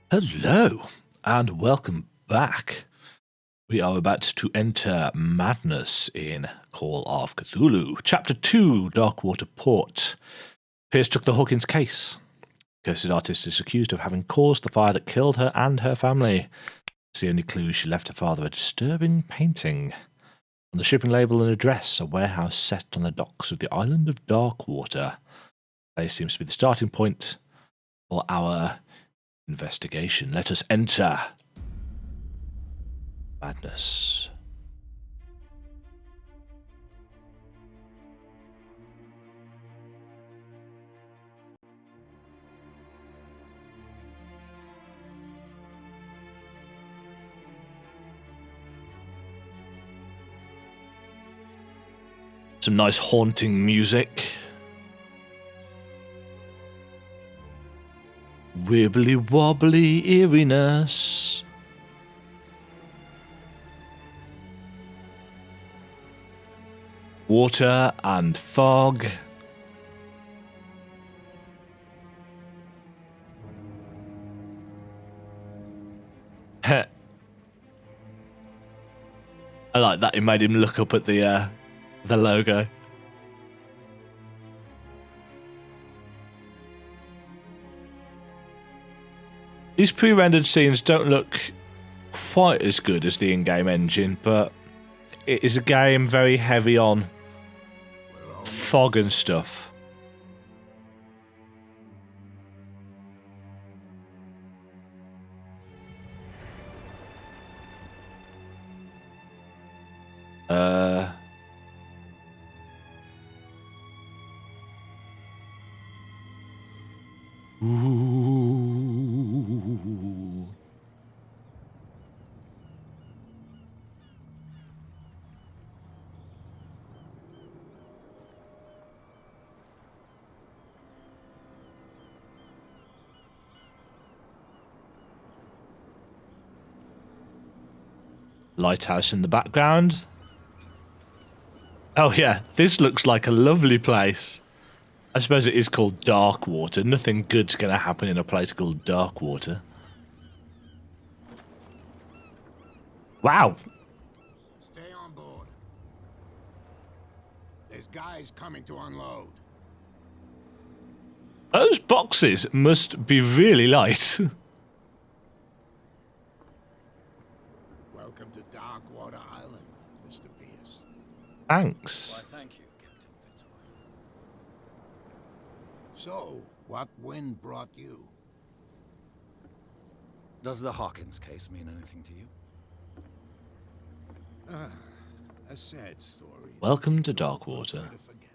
Hello, and welcome back. We are about to enter madness in Call of Cthulhu. Chapter 2, Darkwater Port. Pierce took the Hawkins case. Cursed artist is accused of having caused the fire that killed her and her family. It's the only clue she left her father a disturbing painting. On the shipping label and address, a warehouse set on the docks of the island of Darkwater. This seems to be the starting point for our investigation. Let us enter madness. Some nice haunting music. Wibbly wobbly eeriness. Water and fog. I like that. It made him look up at the logo. These pre-rendered scenes don't look quite as good as the in-game engine, but it is a game very heavy on fog and stuff. Ooh. Lighthouse in the background. Oh yeah, this looks like a lovely place. I suppose it is called Darkwater. Nothing good's going to happen in a place called Darkwater. Wow. Stay on board. There's guys coming to unload. Those boxes must be really light. Welcome to Darkwater Island, Mr. Pierce. Thanks. Why, thank you, Captain Fitzroy. So, what wind brought you? Does the Hawkins case mean anything to you? A sad story. Welcome to Darkwater. Hard to forget.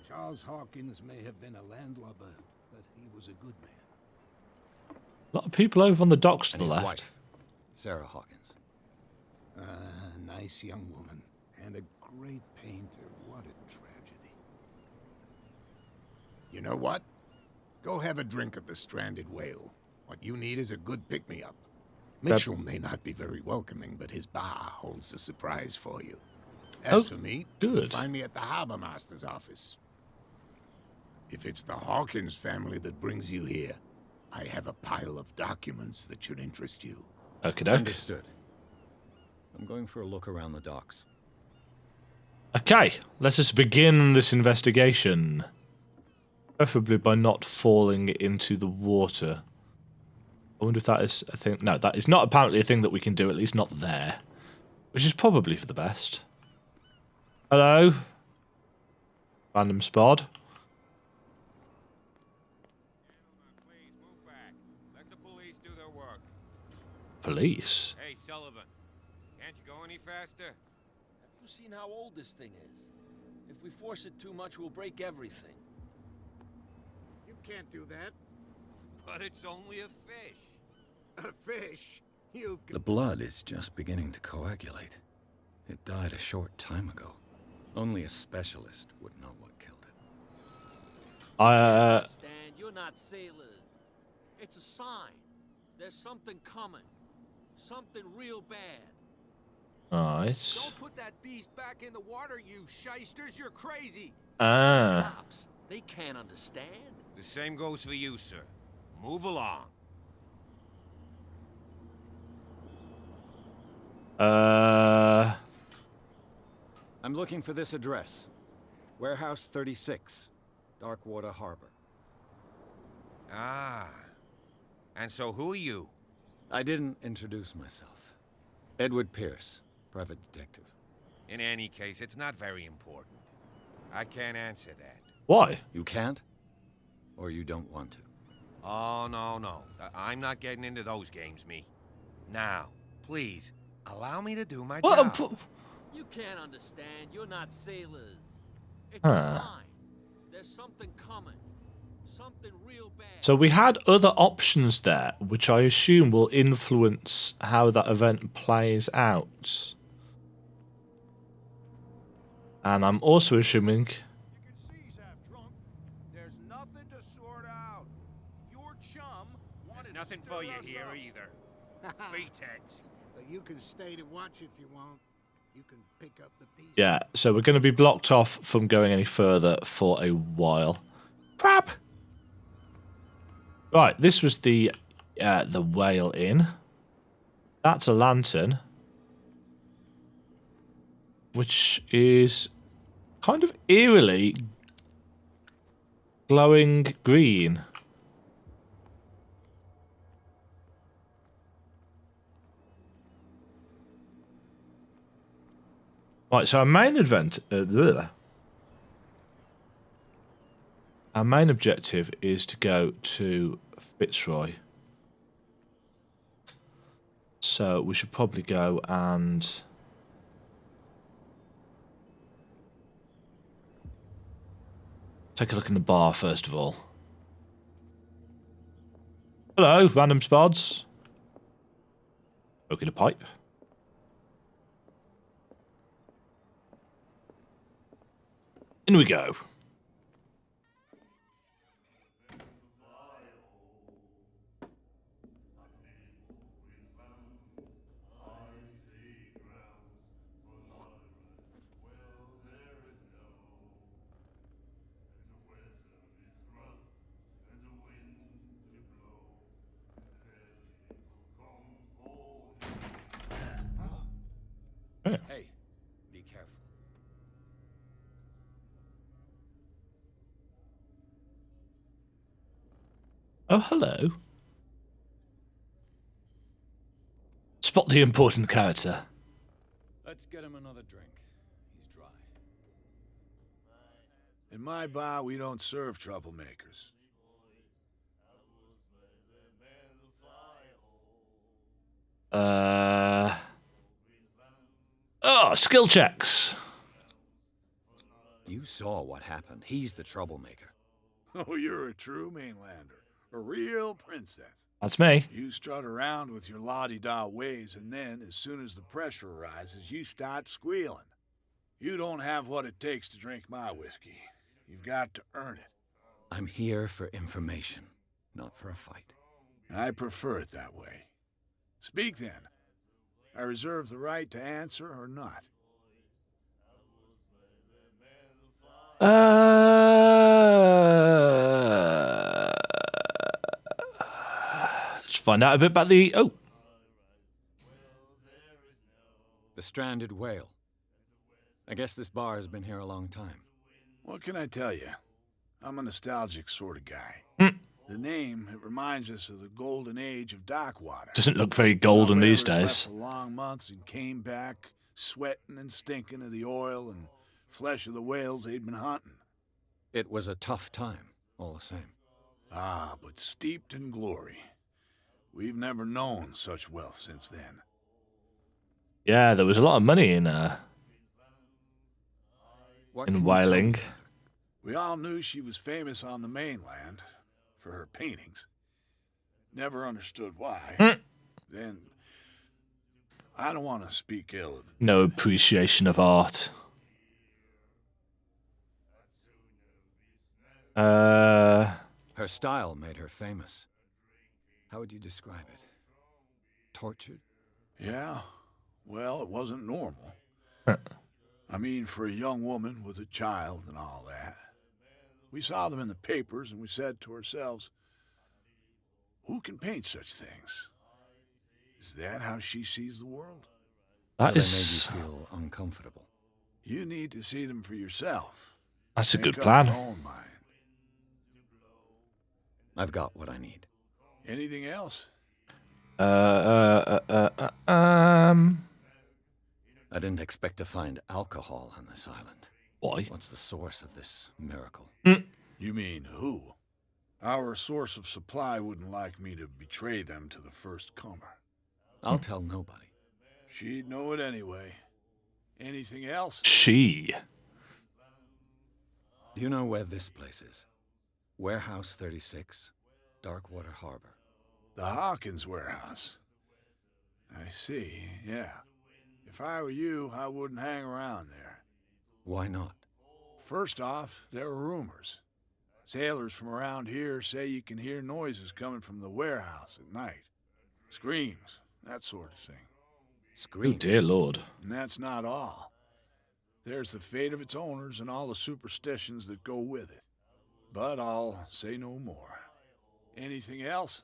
Charles Hawkins may have been a landlubber, but he was a good man. A lot of people over on the docks to And the his left. wife, Sarah Hawkins. Nice young woman, and a great painter. What a tragedy. You know what? Go have a drink at the Stranded Whale. What you need is a good pick-me-up. Mitchell may not be very welcoming, but his bar holds a surprise for you. As for me, good. find me at the Harbor Master's office. If it's the Hawkins family that brings you here, I have a pile of documents that should interest you. Okie doke. Understood. I'm going for a look around the docks. Okay, let us begin this investigation. Preferably by not falling into the water. I wonder if that is a thing. No, that is not apparently a thing that we can do, at least not there. Which is probably for the best. Hello? Random spod. Gentlemen, please move back. Let the police do their work. Police? Hey, Sullivan. Can't you go any faster? Have you seen how old this thing is? If we force it too much, we'll break everything. You can't do that. But it's only a fish. A fish? You've The blood is just beginning to coagulate. It died a short time ago. Only a specialist would know what killed it. Stan, you're not sailors. It's a sign. There's something coming. Something real bad. Nice. Don't put that beast back in the water, you shysters. You're crazy. Ah. Cops, they can't understand. The same goes for you, sir. Move along. I'm looking for this address. Warehouse 36, Darkwater Harbor. Ah. And so who are you? I didn't introduce myself. Edward Pierce, private detective. In any case, it's not very important. I can't answer that. Why? You can't? Or you don't want to? Oh, no. I'm not getting into those games, me. Now, please, allow me to do my job. You can't understand. You're not sailors. It's Huh. a sign. There's something coming. Something real bad. So we had other options there, which I assume will influence how that event plays out. And I'm also assuming... You can see he's half drunk. There's nothing to sort out. Your chum wanted Nothing to for you stir us here up. either. Pretext. But you can stay to watch if you want. You can pick up the pieces. Yeah, so we're going to be blocked off from going any further for a while. Crap! Right, this was the Whale Inn. That's a lantern. Which is kind of eerily glowing green. Right, so our main our main objective is to go to Fitzroy. So we should probably go and take a look in the bar first of all. Hello, random spods. Smoking a pipe. In we go. Hey, be careful. Oh, hello. Spot the important character. Let's get him another drink. He's dry. In my bar, we don't serve troublemakers. Oh, skill checks. You saw what happened. He's the troublemaker. Oh, you're a true mainlander. A real princess. That's me. You strut around with your la-di-da ways, and then, as soon as the pressure arises, you start squealing. You don't have what it takes to drink my whiskey. You've got to earn it. I'm here for information, not for a fight. I prefer it that way. Speak then. I reserve the right to answer or not. Let's find out a bit about the... Oh. The Stranded Whale. I guess this bar has been here a long time. What can I tell you? I'm a nostalgic sort of guy. The name, it reminds us of the golden age of Darkwater. Doesn't look very golden these Whalers left days. for long months and came back, sweating and stinking of the oil and flesh of the whales they'd been hunting. It was a tough time, all the same. Ah, but steeped in glory. We've never known such wealth since then. Yeah, there was a lot of money in What can you tell me whaling. about her? We all knew she was famous on the mainland for her paintings. Never understood why. Then, I don't want to speak ill of it. No appreciation of art. Her style made her famous. How would you describe it? Tortured? Yeah, well, it wasn't normal. I mean, for a young woman with a child and all that. We saw them in the papers and we said to ourselves, who can paint such things? Is that how she sees the world? So That they is... made you feel uncomfortable. You need to see them for yourself. That's a Make good up plan. your own mind. I've got what I need. Anything else? I didn't expect to find alcohol on this island. Why? What's the source of this miracle? You mean who? Our source of supply wouldn't like me to betray them to the first comer. I'll tell nobody. She'd know it anyway. Anything else? She. Do you know where this place is? Warehouse 36, Darkwater Harbor. The Hawkins warehouse. I see, yeah. If I were you, I wouldn't hang around there. Why not? First off, there are rumors. Sailors from around here say you can hear noises coming from the warehouse at night. Screams, that sort of thing. Oh Scream. dear Lord. And that's not all. There's the fate of its owners and all the superstitions that go with it. But I'll say no more. Anything else?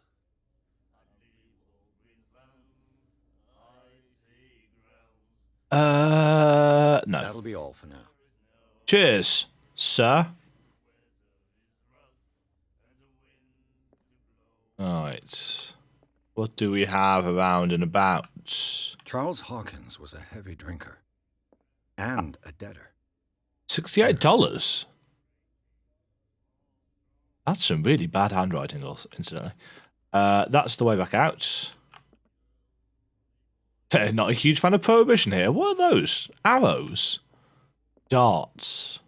No. That'll be all for now. Cheers, sir. Alright. What do we have around and about? Charles Hawkins was a heavy drinker. And a debtor. $68? That's some really bad handwriting, incidentally. That's the way back out. They're not a huge fan of Prohibition here. What are those? Arrows? Darts?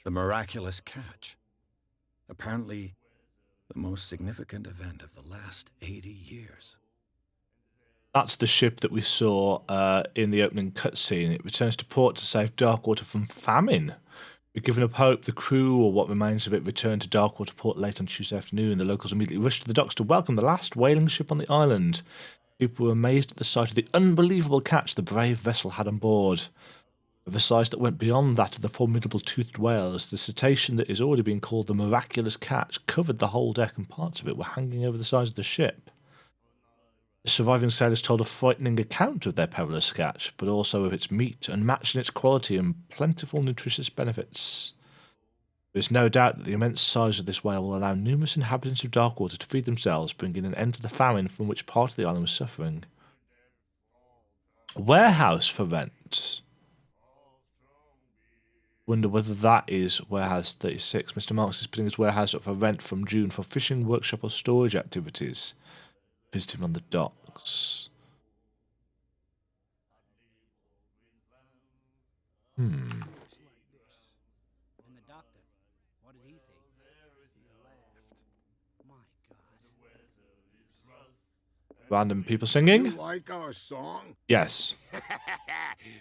The miraculous catch. Apparently, the most significant event of the last 80 years. That's the ship that we saw in the opening cutscene. It returns to port to save Darkwater from famine. We're given up hope. The crew, or what remains of it, return to Darkwater port late on Tuesday afternoon. The locals immediately rush to the docks to welcome the last whaling ship on the island. People were amazed at the sight of the unbelievable catch the brave vessel had on board. Of a size that went beyond that of the formidable toothed whales, the cetacean that is already being called the miraculous catch covered the whole deck, and parts of it were hanging over the sides of the ship. The surviving sailors told a frightening account of their perilous catch, but also of its meat, unmatched in its quality and plentiful nutritious benefits. There is no doubt that the immense size of this whale will allow numerous inhabitants of Darkwater to feed themselves, bringing an end to the famine from which part of the island was suffering. Warehouse for rent. Wonder whether that is Warehouse 36. Mr. Marks is putting his warehouse up for rent from June for fishing, workshop or storage activities. Visit him on the docks. And the doctor, what did he say? He laughed. My God. Random people You singing? like our song? Yes,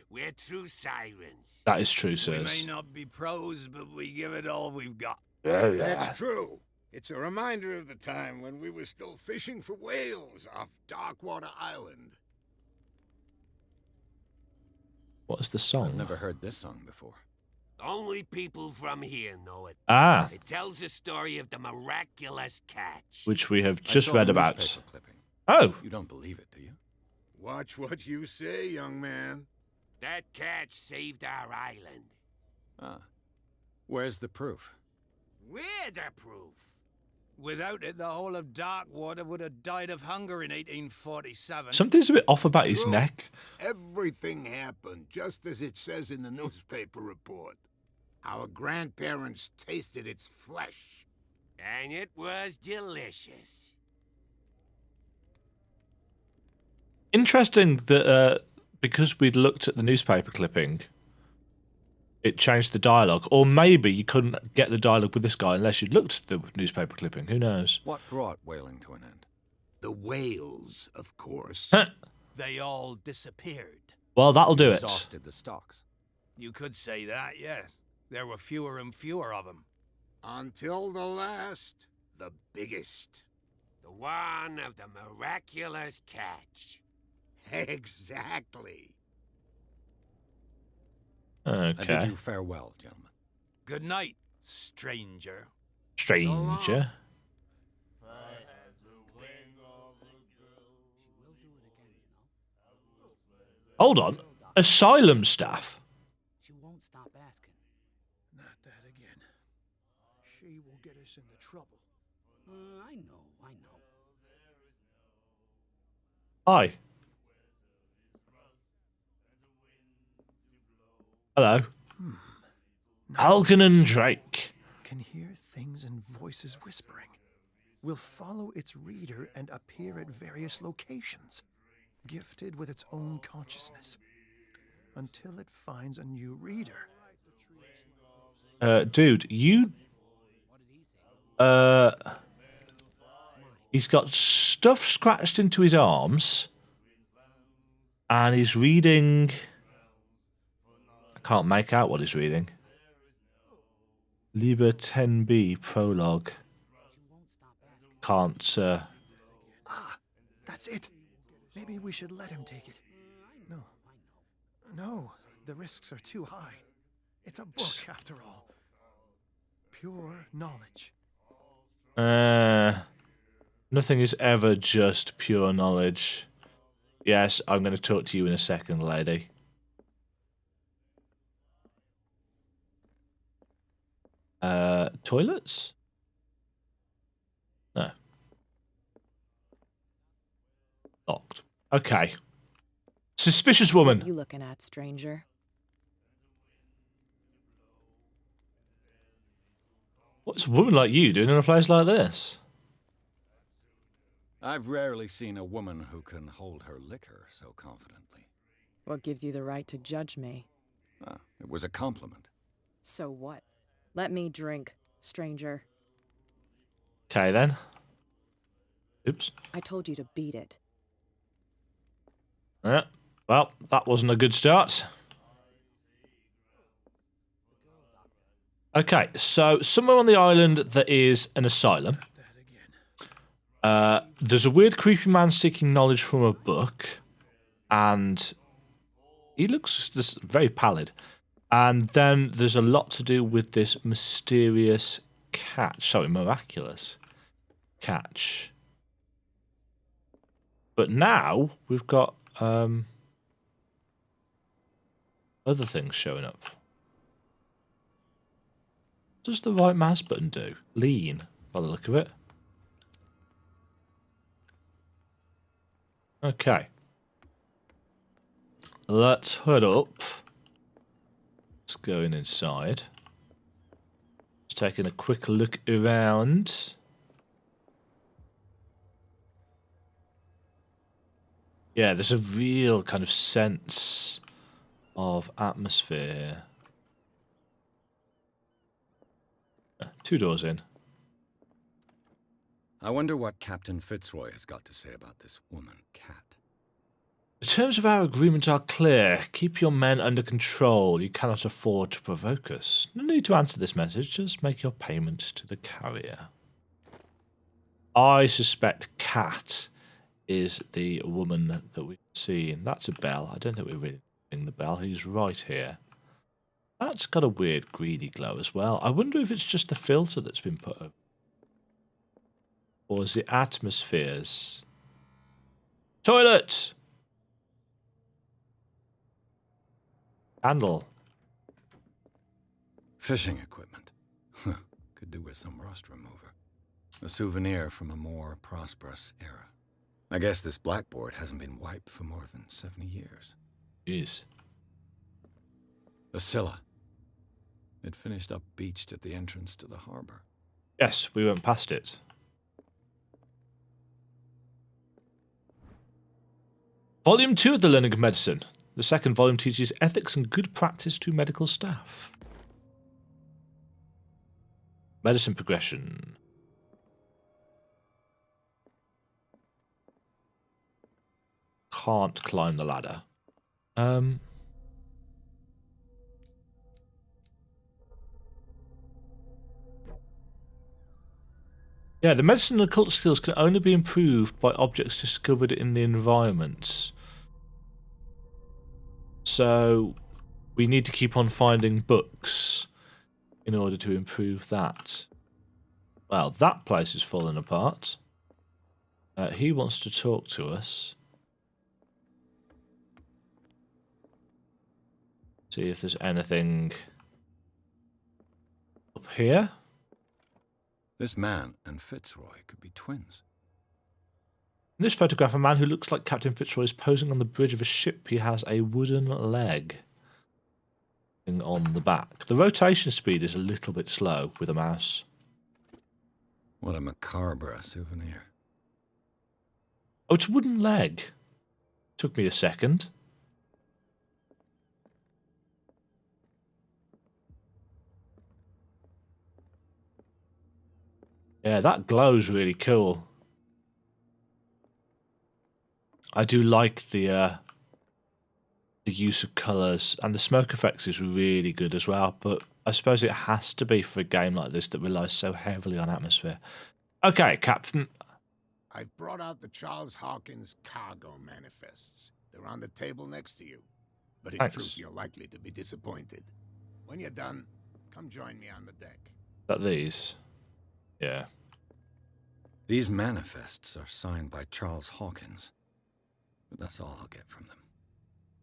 We're true sirens. that is true, We sirs. may not be pros, but we give it all we've got. That's true. It's a reminder of the time when we were still fishing for whales off Darkwater Island. What is the I've song? never heard this song before. Only people from here know it. Ah, It tells the story of the miraculous catch. which we have I just saw read the about. newspaper clipping. Oh, You don't believe it, do you? Watch what you say, young man. That catch saved our island. Ah. Where's the proof? We're the proof. Without it, the whole of Darkwater would have died of hunger in 1847. something's a bit off about his True. neck. Everything happened just as it says in the newspaper report. Our grandparents tasted its flesh. And it was delicious. Interesting that because we'd looked at the newspaper clipping, it changed the dialogue. Or maybe you couldn't get the dialogue with this guy unless you'd looked at the newspaper clipping. Who knows? What brought whaling to an end? The whales, of course. They all disappeared. Well, that'll do it. Exhausted the stocks. You could say that, yes. There were fewer and fewer of them. Until the last, the biggest. The one of the miraculous catch. Exactly. I bid Okay. you farewell, gentlemen. Good night, stranger. Stranger. Hold on. Asylum staff? She won't stop asking. Not that again. She will get us into trouble. I know, I know. Hi. Hello. Algernon Drake. Can hear things and voices whispering. Will follow its reader and appear at various locations, gifted with its own consciousness, until it finds a new reader. Dude, you... He's got stuff scratched into his arms, and he's reading... I can't make out what he's reading. Liber 10b prologue. Can't, That's it. Maybe we should let him take it. No. No, the risks are too high. It's a book, after all. Pure knowledge. Nothing is ever just pure knowledge. Yes, I'm going to talk to you in a second, lady. Toilets? No. Locked. Okay. Suspicious woman. What are you looking at, stranger? What's a woman like you doing in a place like this? I've rarely seen a woman who can hold her liquor so confidently. What gives you the right to judge me? Ah, it was a compliment. So what? Let me drink, stranger. Okay, then. Oops. I told you to beat it. Yeah. Well, that wasn't a good start. Okay, so somewhere on the island there is an asylum. There's a weird, creepy man seeking knowledge from a book, and he looks just very pallid. And then there's a lot to do with this mysterious catch. Sorry, miraculous catch. But now we've got other things showing up. What does the right mouse button do? Lean, by the look of it. Okay. Let's head up. Let's go inside. Just taking a quick look around. Yeah, there's a real kind of sense of atmosphere here. 2 doors in. I wonder what Captain Fitzroy has got to say about this woman, Cat. The terms of our agreement are clear. Keep your men under control. You cannot afford to provoke us. No need to answer this message. Just make your payment to the carrier. I suspect Cat is the woman that we've seen. That's a bell. I don't think we're really ring the bell. He's right here. That's got a weird greedy glow as well. I wonder if it's just the filter that's been put up. Or is it atmospheres? Toilet! Candle. Fishing equipment. Could do with some rust remover. A souvenir from a more prosperous era. I guess this blackboard hasn't been wiped for more than 70 years. Jeez. The Scylla. It finished up beached at the entrance to the harbor. Yes, we went past it. Volume 2 of the Learning of Medicine. The second volume teaches ethics and good practice to medical staff. Medicine progression. Can't climb the ladder. Yeah, the medicine and occult skills can only be improved by objects discovered in the environment. So we need to keep on finding books in order to improve that. Well, that place is falling apart. He wants to talk to us. See if there's anything up here. This man and Fitzroy could be twins. In this photograph, a man who looks like Captain Fitzroy is posing on the bridge of a ship. He has a wooden leg on the back. The rotation speed is a little bit slow with a mouse. What a macabre souvenir. Oh, it's a wooden leg. Took me a second. Yeah, that glow's really cool. I do like the use of colours, and the smoke effects is really good as well, but I suppose it has to be for a game like this that relies so heavily on atmosphere. Okay, Captain. I've brought out the Charles Hawkins cargo manifests. They're on the table next to you. But in truth, you're likely to be disappointed. When you're done, come join me on the deck. But these? Yeah. These manifests are signed by Charles Hawkins. But that's all I'll get from them.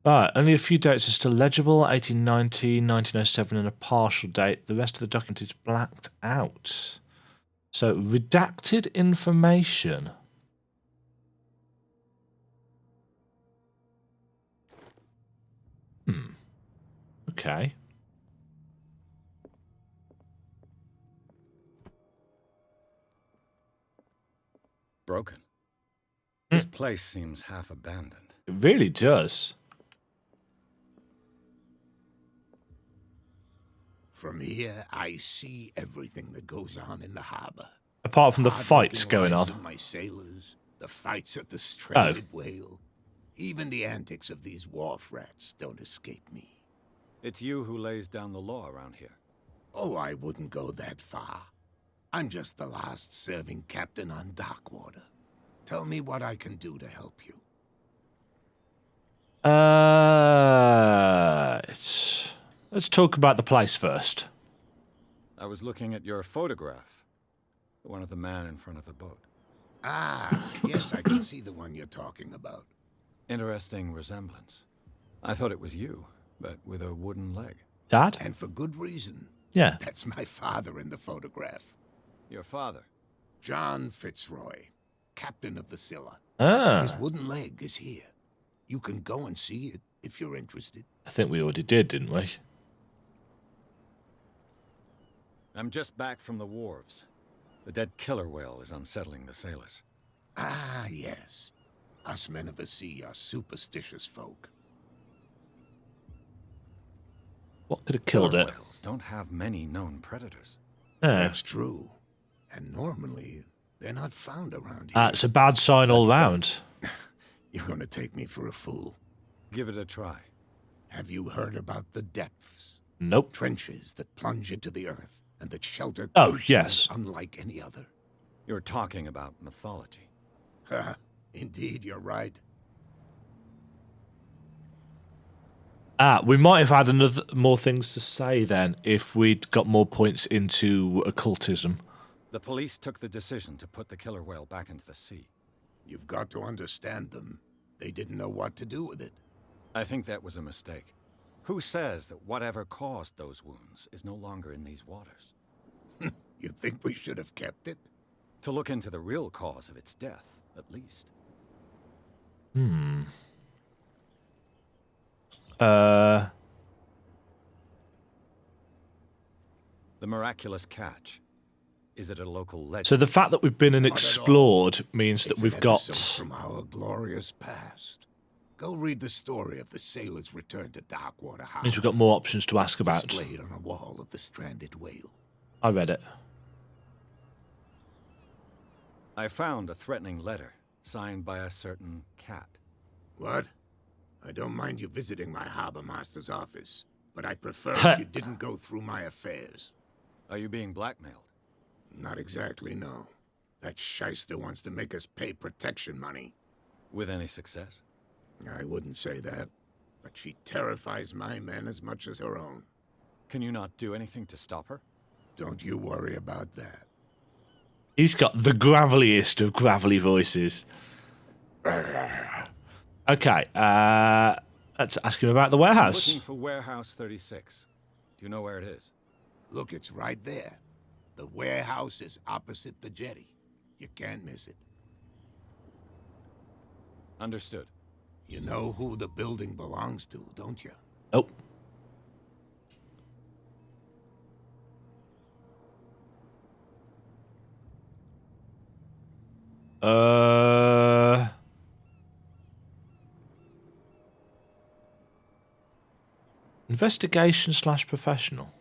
Right, only a few dates are still legible. 1890, 1907, and a partial date. The rest of the document is blacked out. So, redacted information. Okay. Broken. This place seems half abandoned. It really does. From here, I see everything that goes on in the harbor. Apart from the fights going on. My sailors, the fights at the stranded Oh. whale, even the antics of these wharf rats don't escape me. It's you who lays down the law around here. Oh, I wouldn't go that far. I'm just the last serving captain on Darkwater. Tell me what I can do to help you. Let's talk about the place first. I was looking at your photograph. The one of the man in front of the boat. Ah, yes, I can see the one you're talking about. Interesting resemblance. I thought it was you, but with a wooden leg. Dad? And for good reason. Yeah. That's my father in the photograph. Your father? John Fitzroy, captain of the Scylla. Ah. His wooden leg is here. You can go and see it if you're interested. I think we already did, didn't we? I'm just back from the wharves. The dead killer whale is unsettling the sailors. Ah, yes. Us men of the sea are superstitious folk. What could have killed Killer it? whales don't have many known predators. Yeah. That's true. And normally, they're not found around here. It's a bad sign all round. You're going to take me for a fool. Give it a try. Have you heard about the depths? Nope. Trenches that plunge into the earth and that shelter Oh, creatures yes. unlike any other. You're talking about mythology. Indeed, you're right. We might have had more things to say then if we'd got more points into occultism. The police took the decision to put the killer whale back into the sea. You've got to understand them. They didn't know what to do with it. I think that was a mistake. Who says that whatever caused those wounds is no longer in these waters? You think we should have kept it? To look into the real cause of its death, at least. The miraculous catch. Is it a local legend? So the fact that we've been and explored means that It's we've an got... episode from our glorious past. Go read the story of the sailor's return to Darkwater Harbor. means we've got more options to ask It's about. displayed on a wall of the stranded whale. I read it. I found a threatening letter signed by a certain cat. What? I don't mind you visiting my harbor master's office, but I'd prefer if you didn't go through my affairs. Are you being blackmailed? Not exactly, no. That shyster wants to make us pay protection money. With any success? I wouldn't say that, but she terrifies my men as much as her own. Can you not do anything to stop her? Don't you worry about that. He's got the graveliest of gravelly voices. Okay, Let's ask him about the I'm warehouse. looking for Warehouse 36. Do you know where it is? Look, it's right there. The warehouse is opposite the jetty. You can't miss it. Understood. You know who the building belongs to, don't you? Oh. Investigation / professional.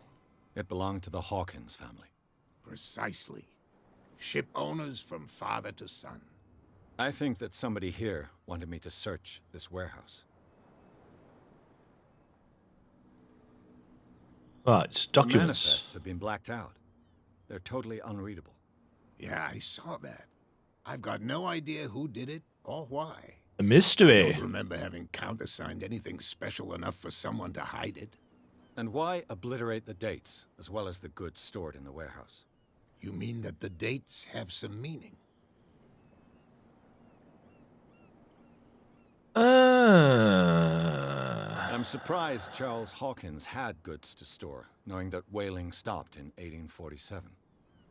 It belonged to the Hawkins family. Precisely. Ship owners from father to son. I think that somebody here wanted me to search this warehouse. Right, The documents. manifests have been blacked out. They're totally unreadable. Yeah, I saw that. I've got no idea who did it or why. A I mystery. don't remember having countersigned anything special enough for someone to hide it. And why obliterate the dates, as well as the goods stored in the warehouse? You mean that the dates have some meaning? I'm surprised Charles Hawkins had goods to store, knowing that whaling stopped in 1847.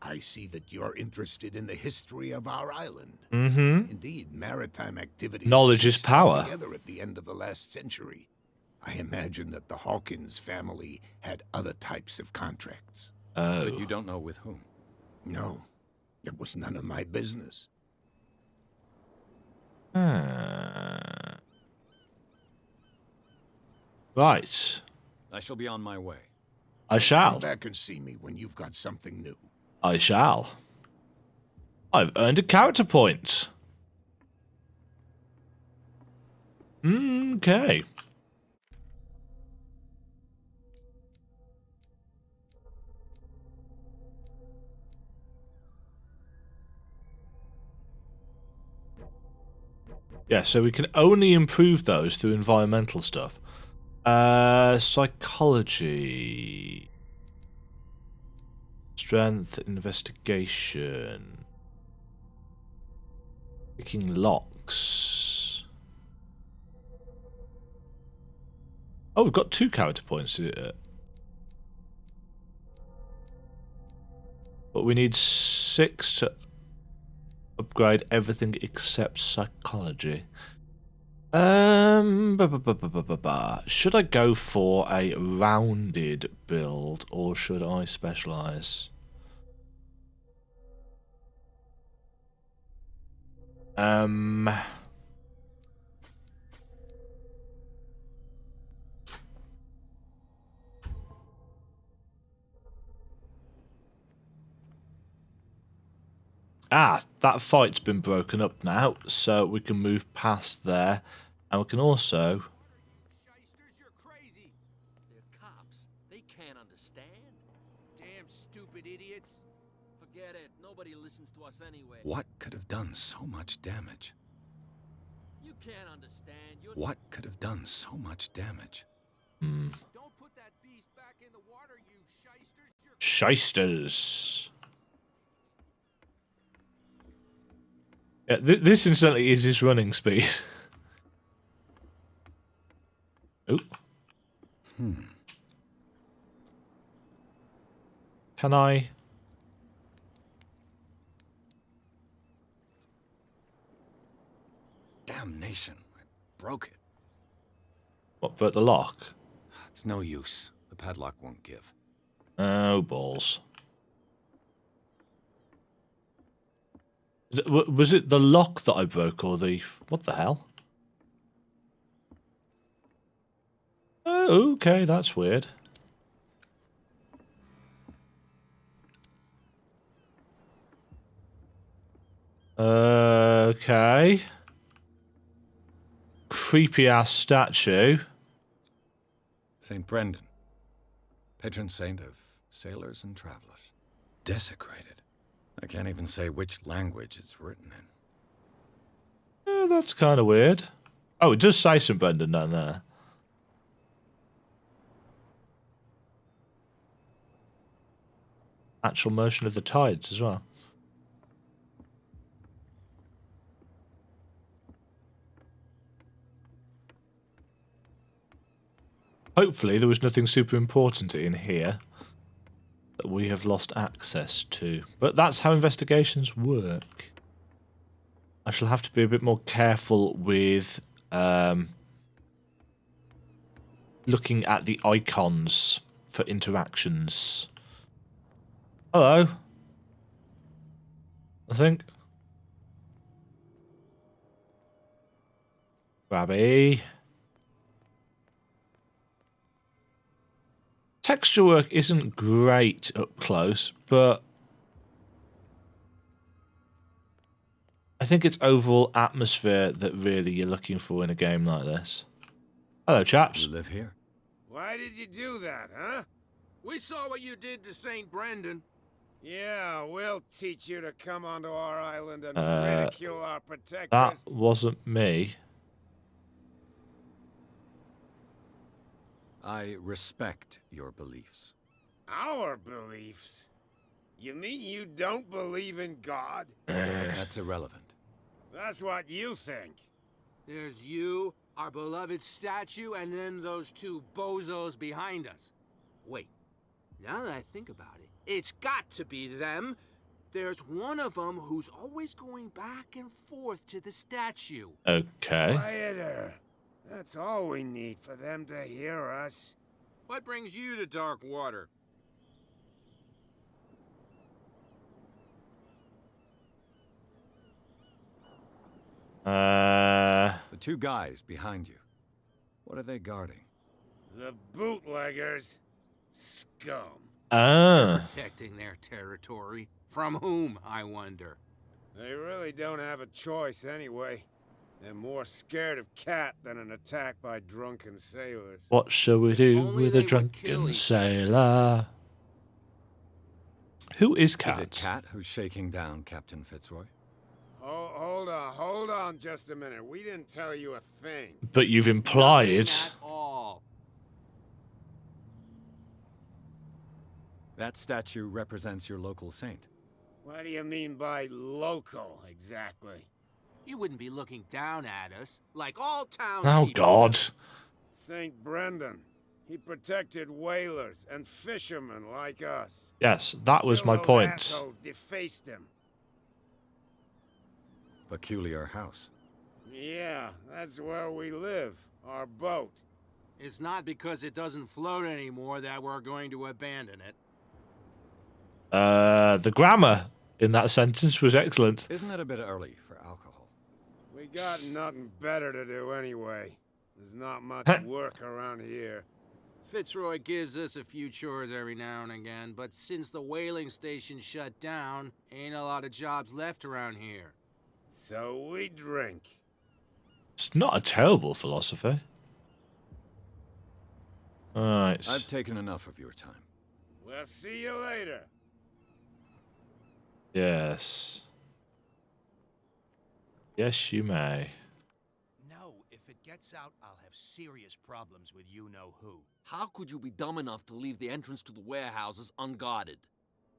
I see that you're interested in the history of our island. Mm-hmm. Indeed, maritime activity Knowledge is power. together at the end of the last century. I imagine that the Hawkins family had other types of contracts. But you don't know with whom? No, it was none of my business. Right. I shall be on my way. I shall. Come back and see me when you've got something new. I shall. I've earned a character point. Okay. Yeah, so we can only improve those through environmental stuff. Psychology. Strength, investigation. Picking locks. Oh, we've got 2 character points. But we need 6 to upgrade everything except psychology. Should I go for a rounded build or should I specialize? That fight's been broken up now, so we can move past there, and we can also. Shysters, you're crazy. They're cops. They can't understand. Damn stupid idiots. Forget it. Nobody listens to us anyway. What could have done so much damage? You can't understand. You're What could have done so much damage? Don't put that beast back in the water, you shysters. You're Shysters. Yeah, this incidentally is his running speed. Oh. Can I? Damnation. I broke it. What, broke the lock? It's no use. The padlock won't give. Oh, balls. Was it the lock that I broke or the... What the hell? Oh, okay, that's weird. Okay. Creepy ass statue. St. Brendan. Patron saint of sailors and travelers. Desecrated. I can't even say which language it's written in. That's kind of weird. Oh, it does say St. Brendan down there. Actual motion of the tides as well. Hopefully there was nothing super important in here that we have lost access to. But that's how investigations work. I shall have to be a bit more careful with looking at the icons for interactions. Hello. I think. Grabby. Texture work isn't great up close, but I think it's overall atmosphere that really you're looking for in a game like this. Hello, chaps. You live here? Why did you do that, huh? We saw what you did to St. Brendan. Yeah, we'll teach you to come onto our island and ridicule our protectors. That wasn't me. I respect your beliefs. Our beliefs? You mean you don't believe in God? That's irrelevant. That's what you think. There's you, our beloved statue, and then those two bozos behind us. Wait, now that I think about it, it's got to be them. There's one of them who's always going back and forth to the statue. Okay. Quieter. That's all we need for them to hear us. What brings you to dark water? The two guys behind you. What are they guarding? The bootleggers. Scum. Protecting their territory. From whom, I wonder? They really don't have a choice anyway. They're more scared of Cat than an attack by drunken sailors. What shall we do Only with they a would kill drunken each sailor? Who is Cat? Is it Cat who's shaking down Captain Fitzroy? Hold on just a minute. We didn't tell you a thing. But you've implied. Nothing at all. That statue represents your local saint. What do you mean by local, exactly? You wouldn't be looking down at us, like all towns. Oh, God. St. Brendan. He protected whalers and fishermen like us. Yes, that was Till my those point. assholes defaced him. Peculiar house. Yeah, that's where we live. Our boat. It's not because it doesn't float anymore that we're going to abandon it. The grammar in that sentence was excellent. Isn't it a bit early for alcohol? We got nothing better to do anyway. There's not much work around here. Fitzroy gives us a few chores every now and again, but since the whaling station shut down, ain't a lot of jobs left around here. So we drink. It's not a terrible philosophy. Alright. I've taken enough of your time. We'll see you later. Yes. Yes, you may. No, if it gets out, I'll have serious problems with you-know-who. How could you be dumb enough to leave the entrance to the warehouses unguarded?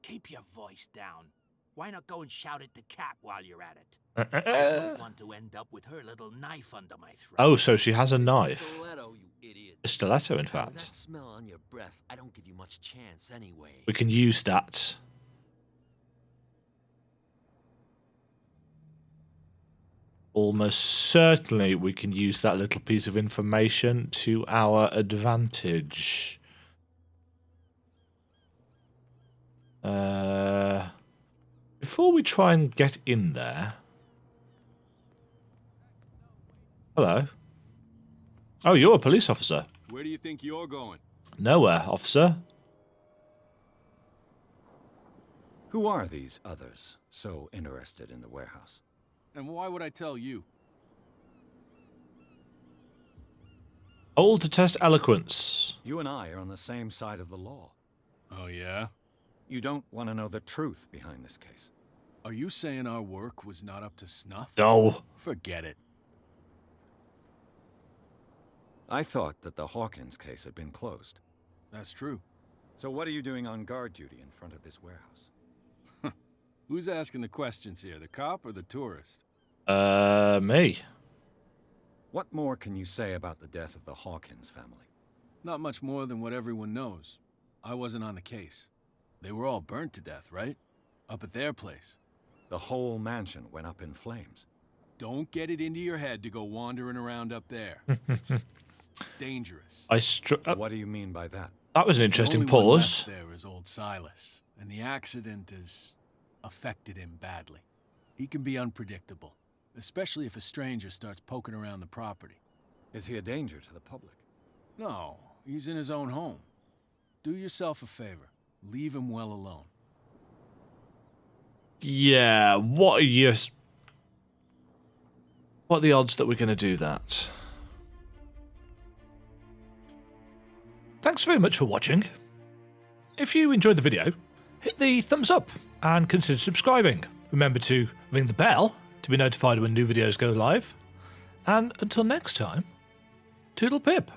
Keep your voice down. Why not go and shout at the cat while you're at it? I don't want to end up with her little knife under my throat. Oh, so she has a knife. Stiletto, you idiot. A stiletto, in With fact. that smell on your breath, I don't give you much chance anyway. We can use that. Almost certainly we can use that little piece of information to our advantage. Before we try and get in there... Hello. Oh, you're a police officer. Where do you think you're going? Nowhere, officer. Who are these others so interested in the warehouse? And why would I tell you? All to test eloquence. You and I are on the same side of the law. Oh, yeah? You don't want to know the truth behind this case. Are you saying our work was not up to snuff? No. Forget it. I thought that the Hawkins case had been closed. That's true. So what are you doing on guard duty in front of this warehouse? Who's asking the questions here, the cop or the tourist? Me. What more can you say about the death of the Hawkins family? Not much more than what everyone knows. I wasn't on the case. They were all burnt to death, right? Up at their place. The whole mansion went up in flames. Don't get it into your head to go wandering around up there. It's dangerous. What do you mean by that? That was an interesting The only one pause. left there is old Silas, and the accident has affected him badly. He can be unpredictable, especially if a stranger starts poking around the property. Is he a danger to the public? No, he's in his own home. Do yourself a favor. Leave him well alone. Yeah, what are the odds that we're going to do that? Thanks very much for watching. If you enjoyed the video, hit the thumbs up and consider subscribing. Remember to ring the bell to be notified when new videos go live. And until next time, toodle pip.